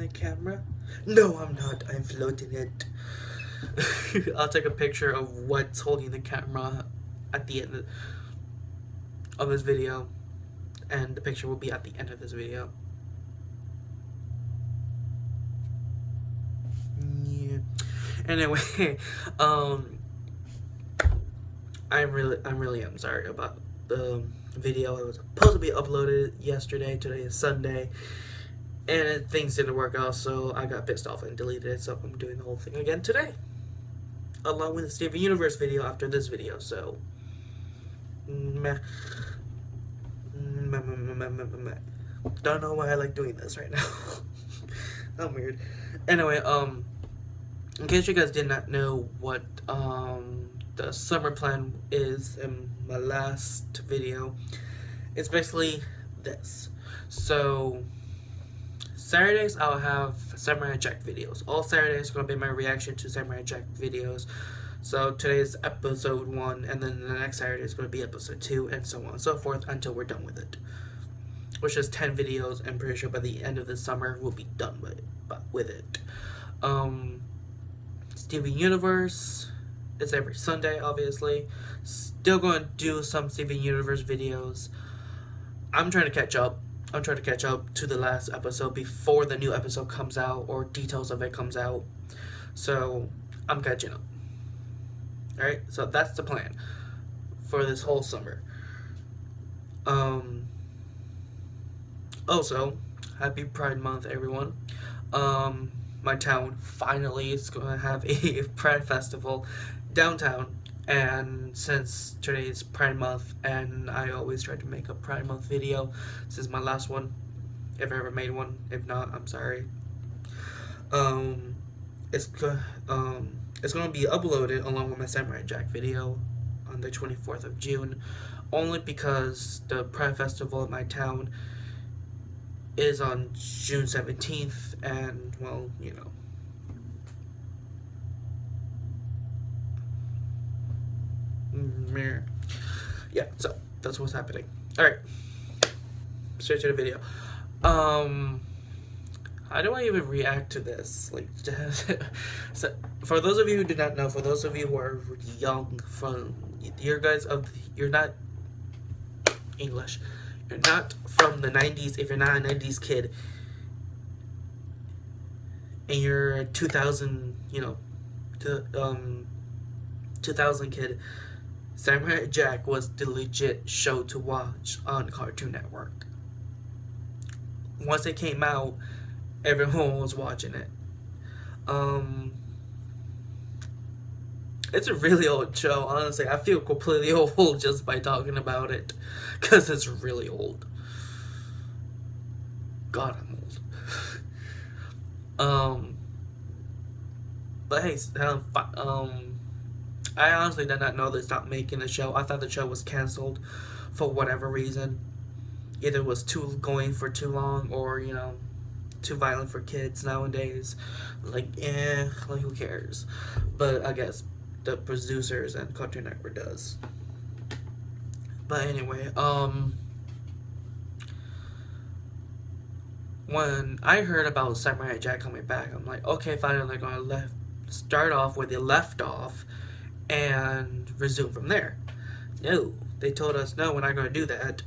the camera? No, I'm not. I'm floating it. I'll take a picture of what's holding the camera at the end of this video, and the picture will be at the end of this video. Yeah. Anyway, I'm sorry about the video. It was supposed to be uploaded yesterday. Today is Sunday, and things didn't work out, so I got pissed off and deleted it. So I'm doing the whole thing again today, along with the Steven Universe video after this video. So, meh. Don't know why I like doing this right now. I'm weird. Anyway, in case you guys did not know what the summer plan is in my last video, it's basically this. So Saturdays I'll have Samurai Jack videos. All Saturdays are gonna be my reaction to Samurai Jack videos. So today's episode 1, and then the next Saturday is going to be episode 2, and so on and so forth until we're done with it. Which is 10 videos. I'm pretty sure by the end of the summer we'll be done with it. Steven Universe is every Sunday, obviously. Still going to do some Steven Universe videos. I'm trying to catch up. I'm trying to catch up to the last episode before the new episode comes out, or details of it comes out. So I'm catching up. Alright, so that's the plan for this whole summer. Also, happy Pride Month, everyone. My town finally is going to have a Pride Festival downtown, and since today is Pride Month, and I always try to make a Pride Month video, this is my last one, if I ever made one. If not, I'm sorry. It's going to be uploaded along with my Samurai Jack video on the 24th of June, only because the Pride Festival in my town is on June 17th, and, well, you know. Yeah, so that's what's happening. Alright, straight to the video. How do I even react to this? Like, so for those of you who do not know, for those of you who are young, you're not English. You're not from the 90s. If you're not a 90s kid, and you're a 2000, 2000 kid, Samurai Jack was the legit show to watch on Cartoon Network. Once it came out, everyone was watching it. It's a really old show, honestly. I feel completely old just by talking about it, because it's really old. God, I'm old. But hey, I honestly did not know they stopped making the show. I thought the show was canceled for whatever reason. Either it was going for too long, or, too violent for kids nowadays. Like who cares? But I guess the producers and Cartoon Network does. But anyway, when I heard about Samurai Jack coming back, I'm like, okay, fine, they're gonna start off where they left off and resume from there. No, they told us, no, we're not gonna do that.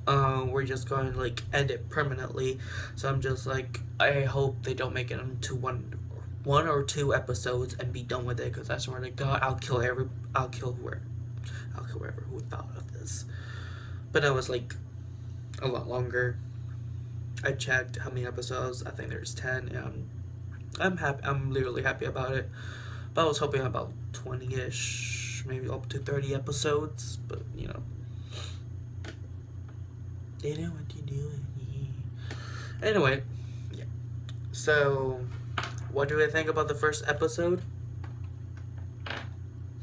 We're just going to end it permanently. So I'm just like, I hope they don't make it into one or two episodes and be done with it, because I swear to God, I'll kill whoever who thought of this. But it was a lot longer. I checked how many episodes. I think there's 10, and I'm happy. I'm literally happy about it. But I was hoping about 20-ish, maybe up to 30 episodes. But they know what to do. Anyway, yeah. So, what do I think about the first episode?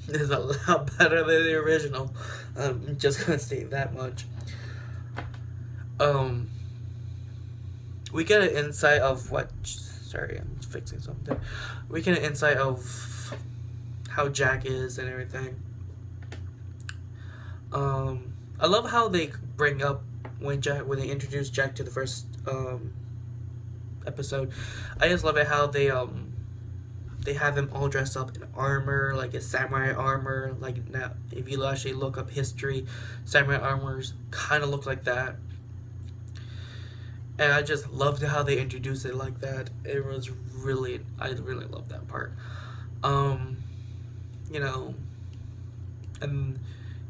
It's a lot better than the original. I'm just gonna say that much. We get an insight of what. Sorry, I'm fixing something. We get an insight of how Jack is and everything. I love how they bring up when they introduce Jack to the first episode. I just love it how they have him all dressed up in armor, like a samurai armor. Like now, if you actually look up history, samurai armors kind of look like that. And I just loved how they introduced it like that. It was really, I really loved that part. Um, you know, and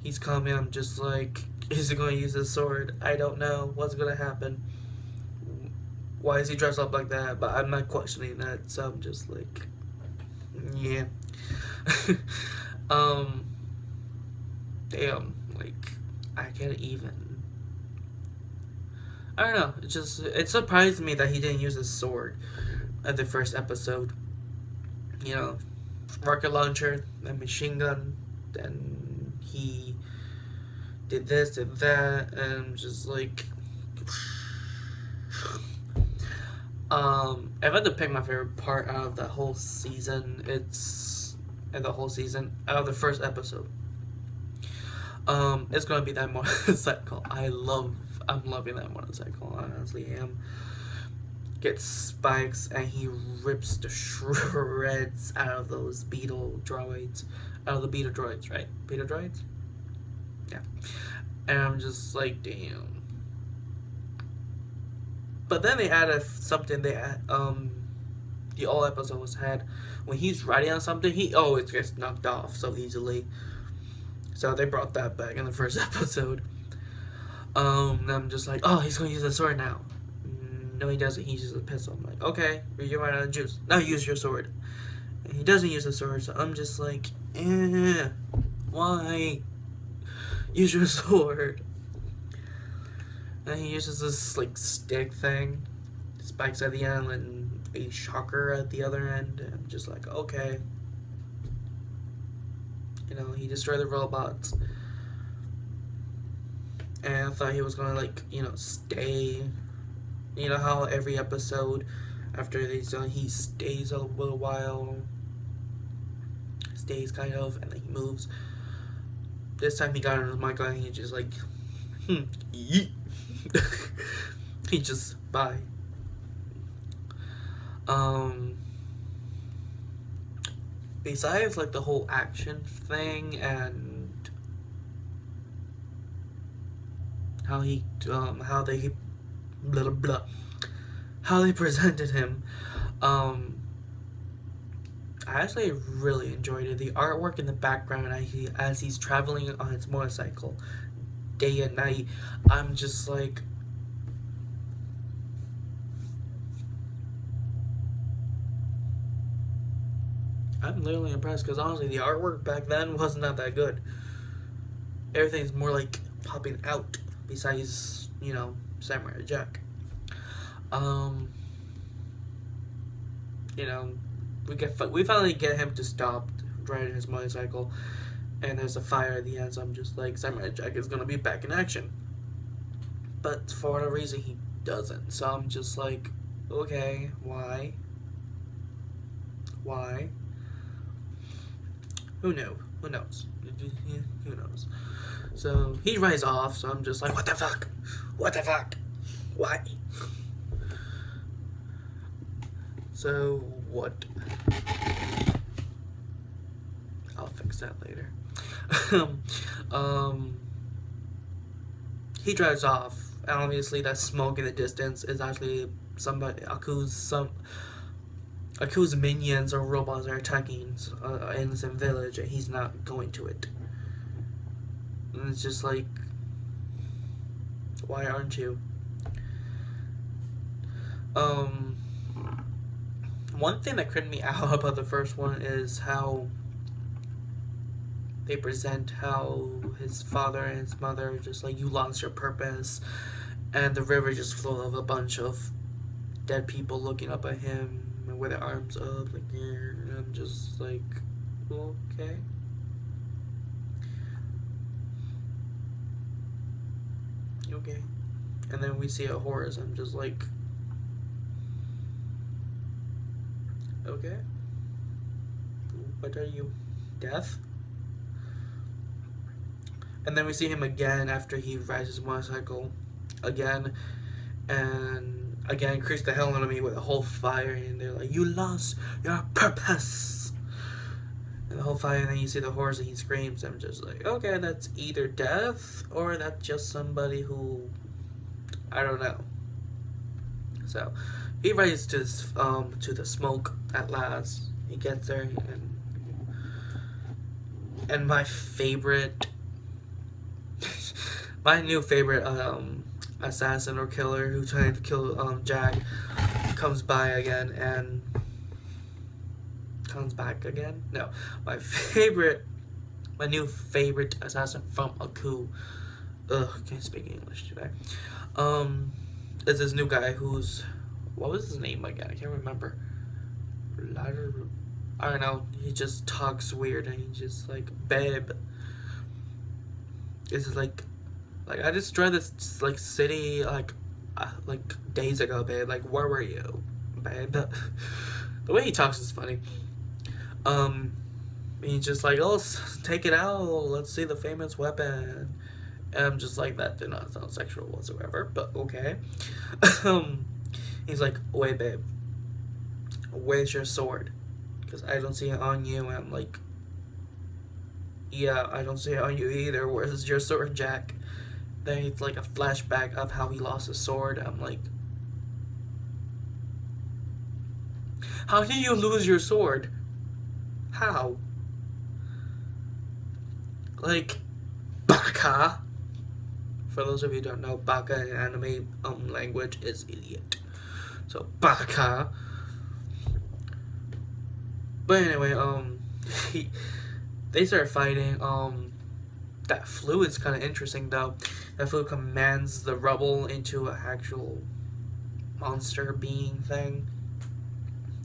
he's coming. I'm just like, is he going to use his sword? I don't know what's going to happen. Why is he dressed up like that? But I'm not questioning that, so I'm just like, yeah. um, damn, like, I can't even. I don't know. It surprised me that he didn't use his sword at the first episode. You know, rocket launcher, and machine gun, and he did this, did that, and just like. If I had to pick my favorite part out of the whole season, out of the first episode, it's gonna be that motorcycle. I'm loving that motorcycle. I honestly am. Gets spikes and he rips the shreds out of those beetle droids, right? Beetle droids, yeah. And I'm just like, damn. But then they added something the old episodes had when he's riding on something, he always gets knocked off so easily. So they brought that back in the first episode. And I'm just like, oh, he's gonna use a sword now. No, he doesn't. He uses a pistol. I'm like, okay, you're right out of juice. Now use your sword. And he doesn't use a sword, so I'm just like, why? Use your sword. And he uses this like stick thing, spikes at the end and a shocker at the other end. And I'm just like, okay. You know, he destroyed the robots. And I thought he was gonna like, you know, stay. You know how every episode after he's done, he stays a little while. Stays kind of, and then he moves. This time he got on his mic and he just like, yeet. He just bye. Besides like the whole action thing and how he how they blah blah blah how they presented him, I actually really enjoyed it. The artwork in the background as he's traveling on his motorcycle day and night, I'm just like, I'm literally impressed because honestly the artwork back then was not that good. Everything's more like popping out besides, you know, Samurai Jack. You know, we finally get him to stop riding his motorcycle, and there's a fire at the end, so I'm just like, Samurai Jack is gonna be back in action. But for whatever reason, he doesn't. So I'm just like, okay, why? Why? Who knew? Who knows? Who knows? So he rides off, so I'm just like, what the fuck? What the fuck? Why? So what? I'll fix that later. He drives off, and obviously that smoke in the distance is actually somebody, Aku's minions or robots are attacking an innocent village, and he's not going to it. And it's just like, why aren't you? One thing that creeped me out about the first one is how they present how his father and his mother are just like, you lost your purpose, and the river just full of a bunch of dead people looking up at him with their arms up, like, and I'm just like, okay. Okay. And then we see a horse, I'm just like, okay. What are you? Death? And then we see him again after he rides his motorcycle again, and again creeps the hell out of me with a whole fire, and they're like, "You lost your purpose." And the whole fire, and then you see the horse, and he screams. I'm just like, okay, that's either death or that's just somebody who I don't know. So he rises to the smoke at last. He gets there, and my favorite, my new favorite assassin or killer who tried to kill Jack comes by again and comes back again. No, my new favorite assassin from Aku. Can't speak English today. Is this new guy who's, what was his name again? I can't remember. I don't know. He just talks weird, and he's just like, babe. It's like I destroyed this like city like days ago, babe. Like, where were you, babe? The way he talks is funny. He's just like, oh, take it out. Let's see the famous weapon. And I'm just like, that did not sound sexual whatsoever, but okay. He's like, wait, babe. Where's your sword? Because I don't see it on you. And I'm like, yeah, I don't see it on you either. Where's your sword, Jack? Then it's like a flashback of how he lost his sword. I'm like, how did you lose your sword? How? Like, baka. For those of you who don't know, baka in anime language is idiot. So baka. But anyway, they start fighting. That fluid's kind of interesting though. That fluid commands the rubble into an actual monster being thing,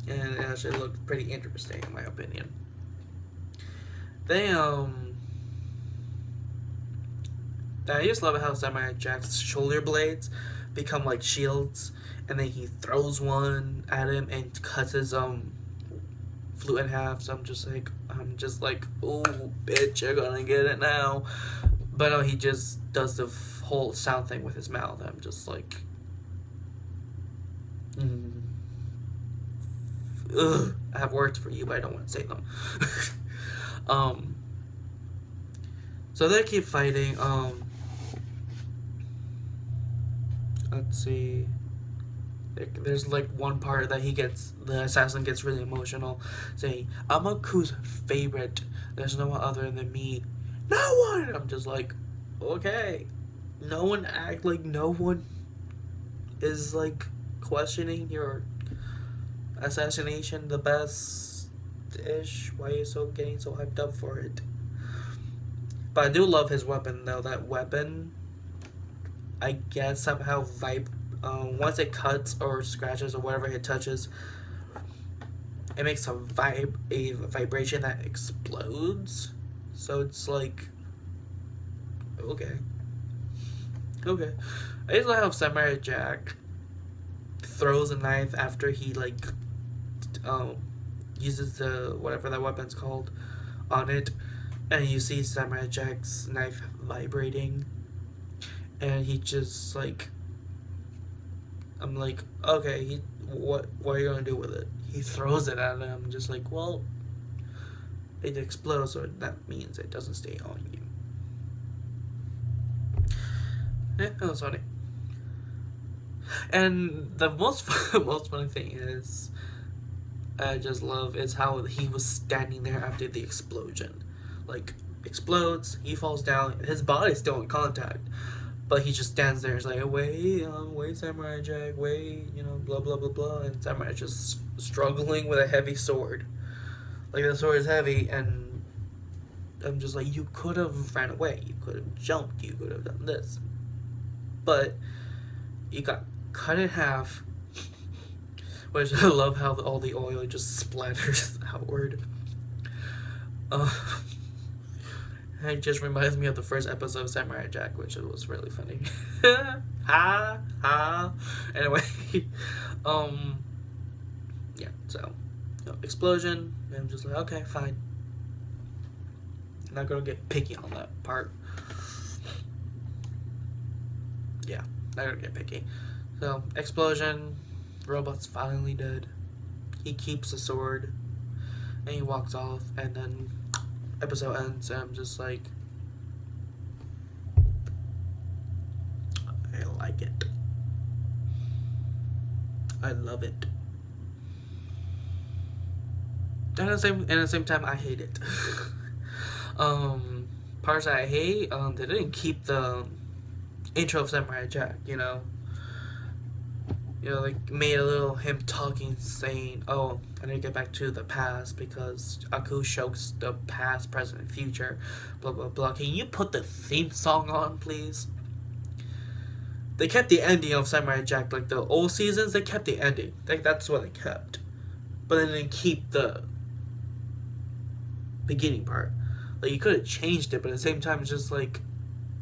and it actually looked pretty interesting in my opinion. They I just love how Samurai Jack's shoulder blades become like shields, and then he throws one at him and cuts his flute in half. So I'm just like, oh, bitch, you're gonna get it now. But no, he just does the whole sound thing with his mouth. I'm just like, ugh. I have words for you, but I don't want to say them. So they keep fighting. Let's see. There's like one part that the assassin gets really emotional, saying, "I'm Aku's favorite. There's no one other than me." No one. I'm just like, okay. No one is like questioning your assassination the best ish. Why are you getting so hyped up for it? But I do love his weapon though. That weapon, I guess somehow once it cuts or scratches or whatever it touches, it makes a vibration that explodes. So it's like, okay. I just like how Samurai Jack throws a knife after he like uses the whatever that weapon's called on it, and you see Samurai Jack's knife vibrating, and he just like, I'm like, okay, what are you gonna do with it? He throws it at him. I'm just like, well, it explodes, so that means it doesn't stay on you. Yeah, that was funny. And the most funny thing is, I just love, is how he was standing there after the explosion. Like, explodes, he falls down, his body's still in contact, but he just stands there. He's like, wait, Samurai Jack, wait, blah blah blah blah, and Samurai just struggling with a heavy sword. Like, the sword is heavy, and I'm just like, you could have ran away, you could have jumped, you could have done this, but you got cut in half. Which I love how all the oil just splatters outward. It just reminds me of the first episode of Samurai Jack, which was really funny. ha. Anyway, yeah. So, explosion. And I'm just like, okay, fine. I'm not gonna get picky on that part. Yeah, not gonna get picky. So, explosion, robot's finally dead. He keeps the sword, and he walks off, and then episode ends, and I'm just like, I like it. I love it. And at the same time, I hate it. Parts that I hate, they didn't keep the intro of Samurai Jack, you know, like made a little him talking, saying, "Oh, I need to get back to the past because Aku shows the past, present, and future." Blah blah blah. Can you put the theme song on, please? They kept the ending of Samurai Jack, like the old seasons. They kept the ending. Like that's what they kept, but they didn't keep the beginning part. Like you could have changed it, but at the same time, it's just like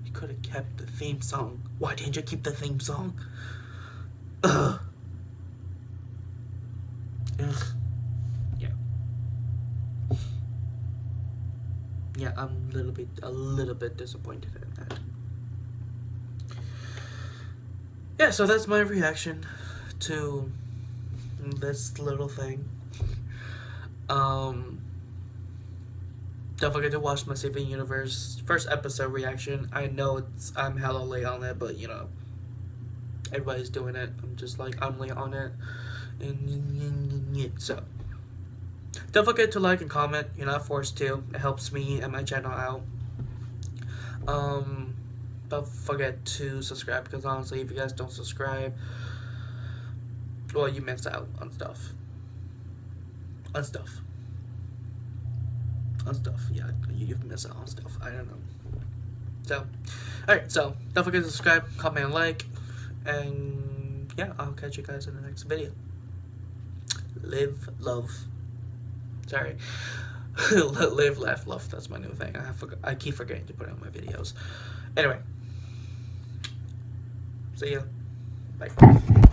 you could have kept the theme song. Why didn't you keep the theme song? Ugh. Ugh. Yeah. Yeah, I'm a little bit disappointed in that. Yeah, so that's my reaction to this little thing. Don't forget to watch my Steven Universe first episode reaction. I know I'm hella late on it, but you know, everybody's doing it. I'm just like, I'm late on it. And so, don't forget to like and comment. You're not forced to. It helps me and my channel out. Don't forget to subscribe, because honestly, if you guys don't subscribe, well, you miss out on stuff. Yeah, you've missed out on stuff. I don't know. So, alright, so don't forget to subscribe, comment, and like, and yeah, I'll catch you guys in the next video. Live, love. Sorry. Live, laugh, love. That's my new thing. I keep forgetting to put it on my videos. Anyway. See ya. Bye.